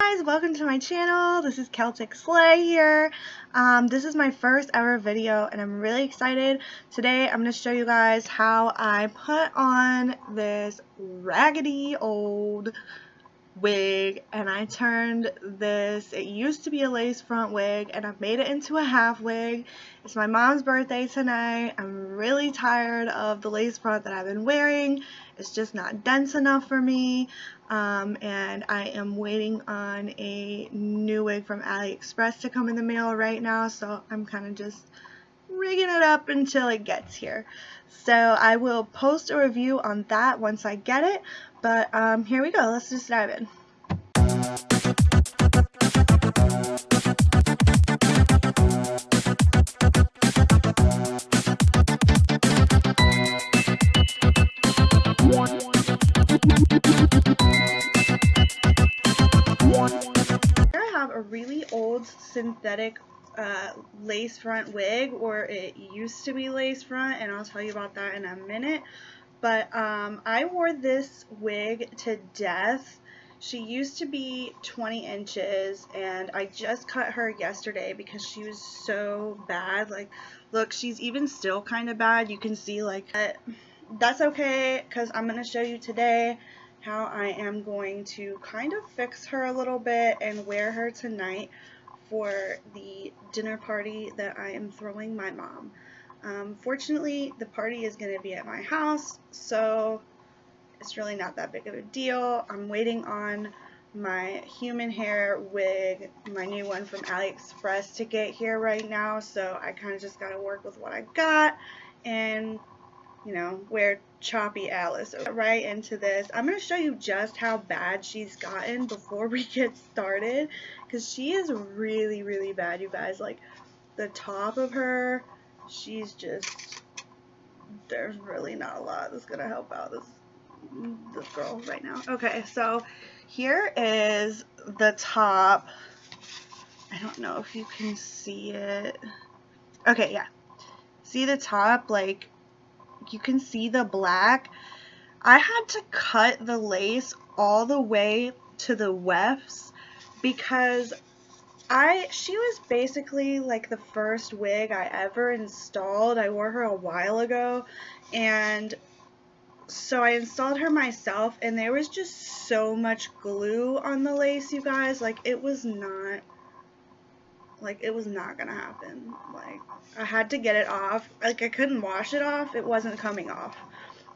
guys, welcome to my channel. This is Celtic Slay here. This is my first ever video and I'm really excited. Today I'm going to show you guys how I put on this raggedy old wig and I turned this, it used to be a lace front wig and I've made it into a half wig. It's my mom's birthday tonight. I'm really tired of the lace front that I've been wearing. It's just not dense enough for me, and I am waiting on a new wig from AliExpress to come in the mail right now, so I'm kind of just rigging it up until it gets here. So I will post a review on that once I get it, but here we go. Let's just dive in. I have a really old synthetic lace front wig, or it used to be lace front, and I'll tell you about that in a minute. But I wore this wig to death. She used to be 20 inches and I just cut her yesterday because she was so bad. Like, look, she's even still kind of bad. You can see, like, that's okay because I'm going to show you today how I am going to kind of fix her a little bit and wear her tonight for the dinner party that I am throwing my mom. Fortunately, the party is going to be at my house, so it's really not that big of a deal. I'm waiting on my human hair wig, my new one from AliExpress, to get here right now, so I kind of just got to work with what I got and, you know, wear choppy Alice right into this. I'm going to show you just how bad she's gotten before we get started, because she is really, really bad, you guys. Like, the top of her, she's just, there's really not a lot that's going to help out this girl right now. Okay, so here is the top. I don't know if you can see it. Okay, yeah. See the top? Like, you can see the black. I had to cut the lace all the way to the wefts because she was basically like the first wig I ever installed. I wore her a while ago, and so I installed her myself, and there was just so much glue on the lace, you guys. Like, it was not gonna happen. Like, I had to get it off. Like, I couldn't wash it off. It wasn't coming off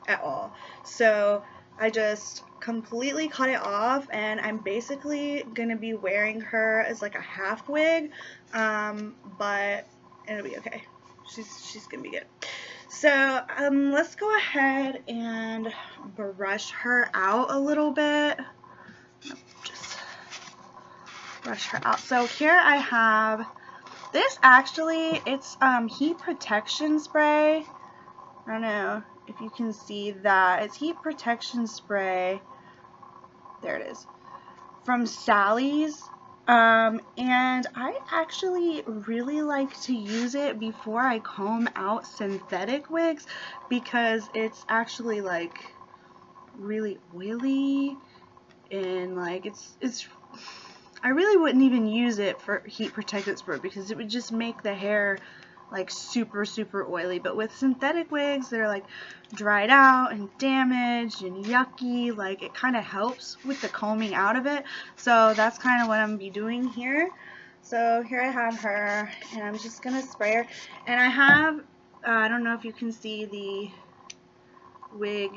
at all. So I just completely cut it off, and I'm basically gonna be wearing her as like a half wig, but it'll be okay. She's gonna be good. So let's go ahead and brush her out a little bit. Just brush her out. So here I have this. Actually, it's heat protection spray. I don't know if you can see that. It's heat protection spray. There it is, from Sally's, and I actually really like to use it before I comb out synthetic wigs because it's actually like really oily, and like it's I really wouldn't even use it for heat protectant spray because it would just make the hair like super oily. But with synthetic wigs, they're like dried out and damaged and yucky. Like, it kind of helps with the combing out of it. So that's kind of what I'm gonna be doing here. So here I have her, and I'm just gonna spray her. And I have I don't know if you can see the wig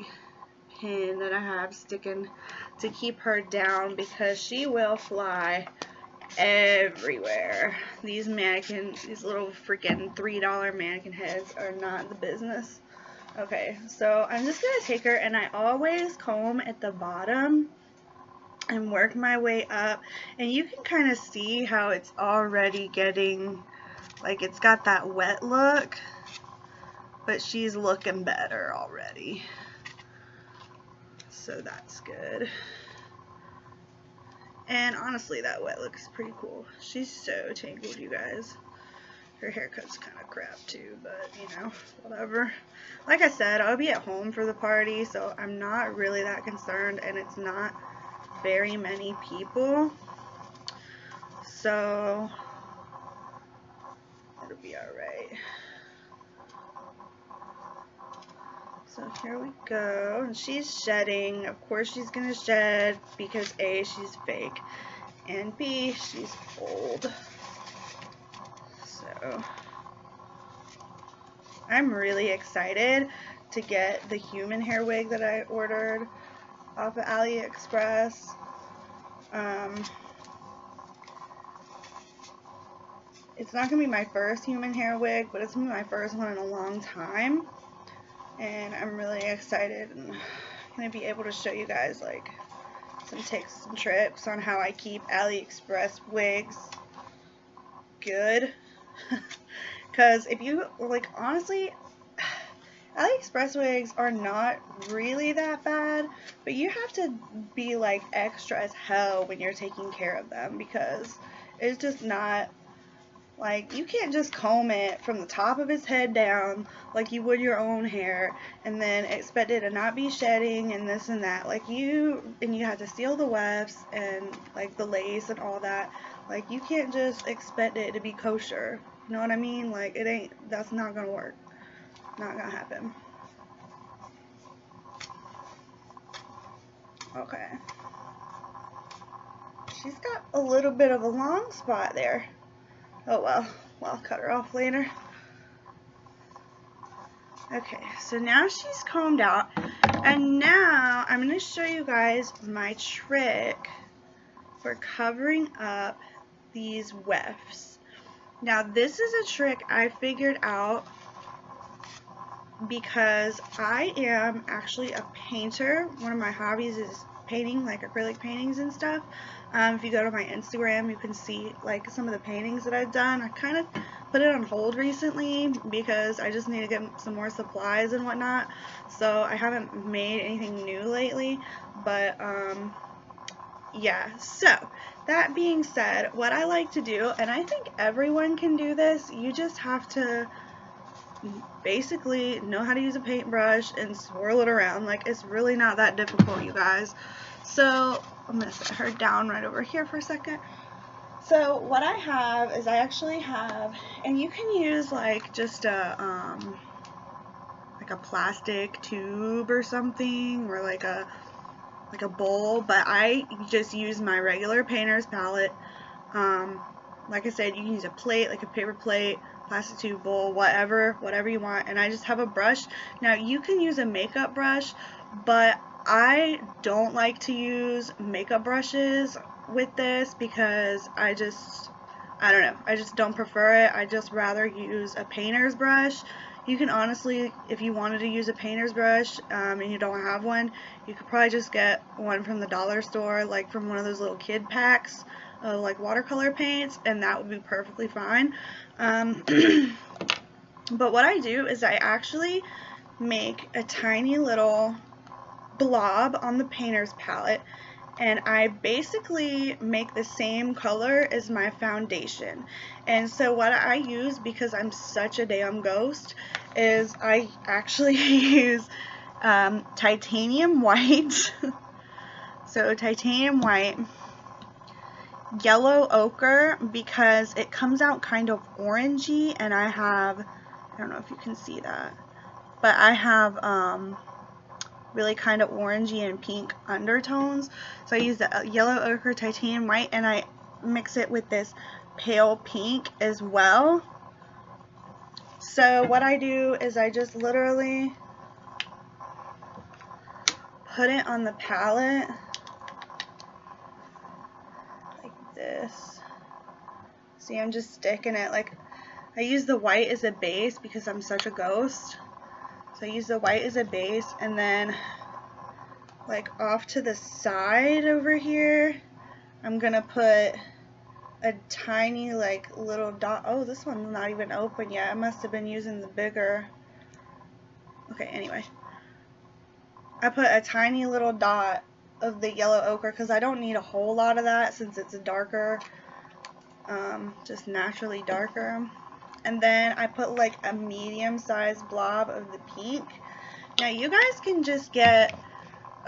pin that I have sticking to keep her down because she will fly everywhere. These little freaking $3 mannequin heads are not the business. Okay, so I'm just gonna take her, and I always comb at the bottom and work my way up, and you can kind of see how it's already getting, like, it's got that wet look, but she's looking better already, so that's good. And honestly, that wet look is pretty cool. She's so tangled, you guys. Her haircut's kind of crap too, but, you know, whatever. Like I said, I'll be at home for the party, so I'm not really that concerned, and it's not very many people. so it'll be alright. So here we go, and she's shedding. Of course she's gonna shed because A, she's fake, and B, she's old. So I'm really excited to get the human hair wig that I ordered off of AliExpress. It's not gonna be my first human hair wig, but it's gonna be my first one in a long time. And I'm really excited, and I'm going to be able to show you guys like some tips and tricks on how I keep AliExpress wigs good. Because if you, like, honestly, AliExpress wigs are not really that bad, but you have to be like extra as hell when you're taking care of them, because it's just not, like, you can't just comb it from the top of his head down like you would your own hair and then expect it to not be shedding and this and that. Like, you have to seal the wefts and like the lace and all that. Like, you can't just expect it to be kosher. You know what I mean? Like, it ain't, that's not gonna work. Not gonna happen. Okay. She's got a little bit of a long spot there. Oh well, I'll cut her off later. Okay, so now she's combed out, and now I'm going to show you guys my trick for covering up these wefts. Now this is a trick I figured out because I am actually a painter. One of my hobbies is painting, like acrylic paintings and stuff. If you go to my Instagram, you can see like some of the paintings that I've done. I kind of put it on hold recently because I just need to get some more supplies and whatnot. So I haven't made anything new lately, but yeah. So that being said, what I like to do, and I think everyone can do this, you just have to basically know how to use a paintbrush and swirl it around. Like, it's really not that difficult, you guys. So I'm gonna set her down right over here for a second. So what I have is I actually have, and you can use like just a plastic tube or something, or like a bowl, but I just use my regular painter's palette. Like I said, you can use a plate, like a paper plate, plastic tube, bowl, whatever you want, and I just have a brush. Now you can use a makeup brush, but I don't like to use makeup brushes with this because I don't know, I just don't prefer it. I just rather use a painter's brush. You can honestly, if you wanted to use a painter's brush and you don't have one, you could probably just get one from the dollar store, like from one of those little kid packs of like watercolor paints, and that would be perfectly fine. But what I do is I actually make a tiny little blob on the painter's palette, and I basically make the same color as my foundation. And so what I use, because I'm such a damn ghost, is I actually use titanium white. So titanium white, yellow ochre, because it comes out kind of orangey, and I don't know if you can see that, but I have really kind of orangey and pink undertones. So I use the yellow ochre, titanium white, and I mix it with this pale pink as well. So what I do is I just literally put it on the palette like this. See, I'm just sticking it. Like, I use the white as a base because I'm such a ghost. So I use the white as a base, and then like off to the side over here, I'm gonna put a tiny like little dot. Oh, this one's not even open yet. I must have been using the bigger. Okay, anyway. I put a tiny little dot of the yellow ochre because I don't need a whole lot of that since it's a darker, just naturally darker. And then I put like a medium-sized blob of the pink. Now you guys can just get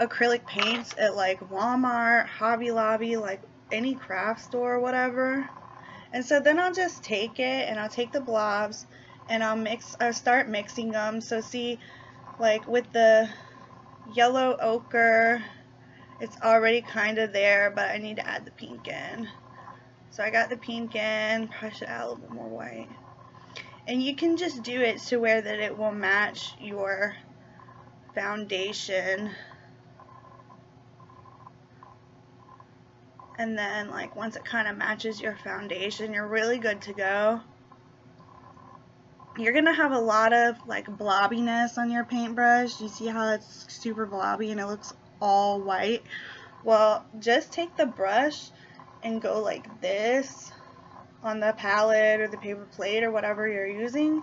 acrylic paints at like Walmart, Hobby Lobby, like any craft store or whatever. And so then I'll just take it and I'll take the blobs and I'll start mixing them. So see, like with the yellow ochre, it's already kind of there, but I need to add the pink in. So I got the pink in, probably should add a little bit more white. And you can just do it to where that it will match your foundation. And then like once it kind of matches your foundation, you're really good to go. You're gonna have a lot of like blobbiness on your paintbrush. You see how it's super blobby and it looks all white? Well, just take the brush and go like this on the palette or the paper plate or whatever you're using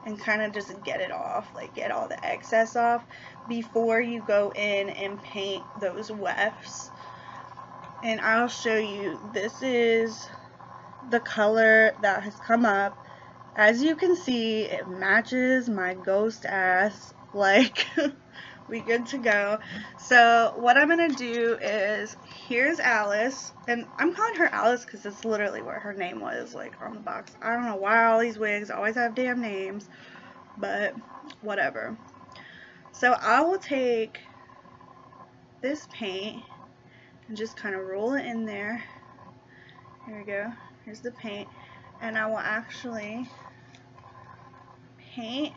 and kind of just get it off, like get all the excess off before you go in and paint those wefts. And I'll show you, this is the color that has come up. As you can see, it matches my ghost ass, like we good to go. So what I'm gonna do is, here's Alice, and I'm calling her Alice because it's literally what her name was, like on the box. I don't know why all these wigs always have damn names, but whatever. So I will take this paint and just kind of roll it in there. Here we go. Here's the paint, and I will actually paint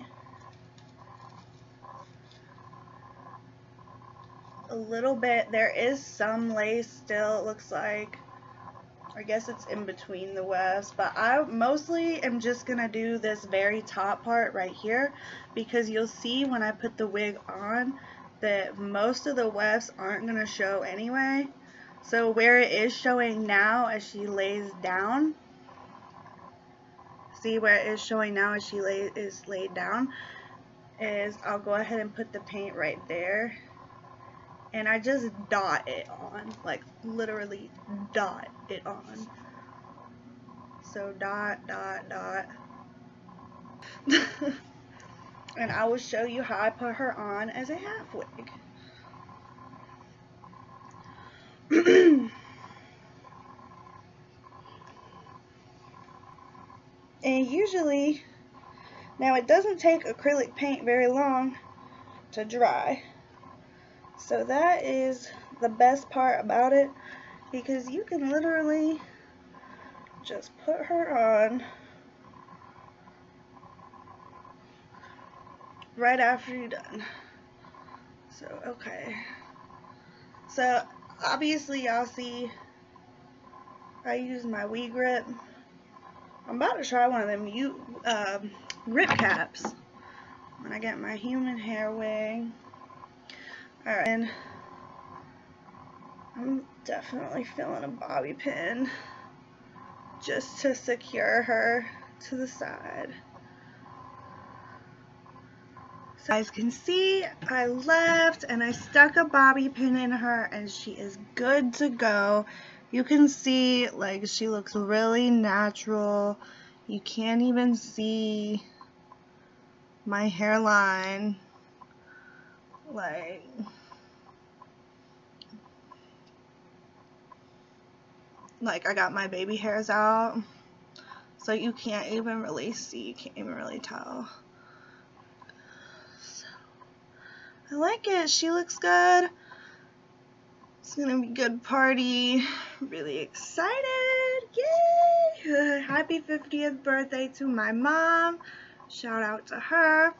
a little bit. There is some lace still, it looks like. I guess it's in between the wefts, but I mostly am just gonna do this very top part right here, because you'll see when I put the wig on that most of the wefts aren't gonna show anyway. So where it is showing now as she lays down, see where it is showing now as she is laid down, is I'll go ahead and put the paint right there, and I just dot it on, like literally dot it on. So dot, dot, dot. And I will show you how I put her on as a half wig. And usually, now it doesn't take acrylic paint very long to dry. So that is the best part about it, because you can literally just put her on right after you're done. So, okay. So, obviously y'all see I use my Wig Grip. I'm about to try one of them rip caps when I get my human hair wig. Alright, and I'm definitely feeling a bobby pin just to secure her to the side. So as you guys can see, I left and I stuck a bobby pin in her and she is good to go. You can see like she looks really natural. You can't even see my hairline. Like, I got my baby hairs out, so you can't even really see, you can't even really tell. So, I like it. She looks good. It's gonna be a good party. Really excited. Yay! Happy 50th birthday to my mom. Shout out to her.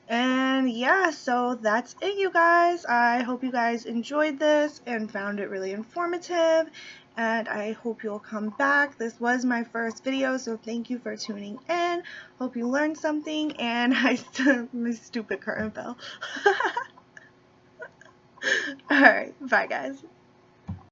And yeah, so that's it, you guys. I hope you guys enjoyed this and found it really informative, and I hope you'll come back. This was my first video, so thank you for tuning in. Hope you learned something, and my stupid curtain fell. Alright, bye guys.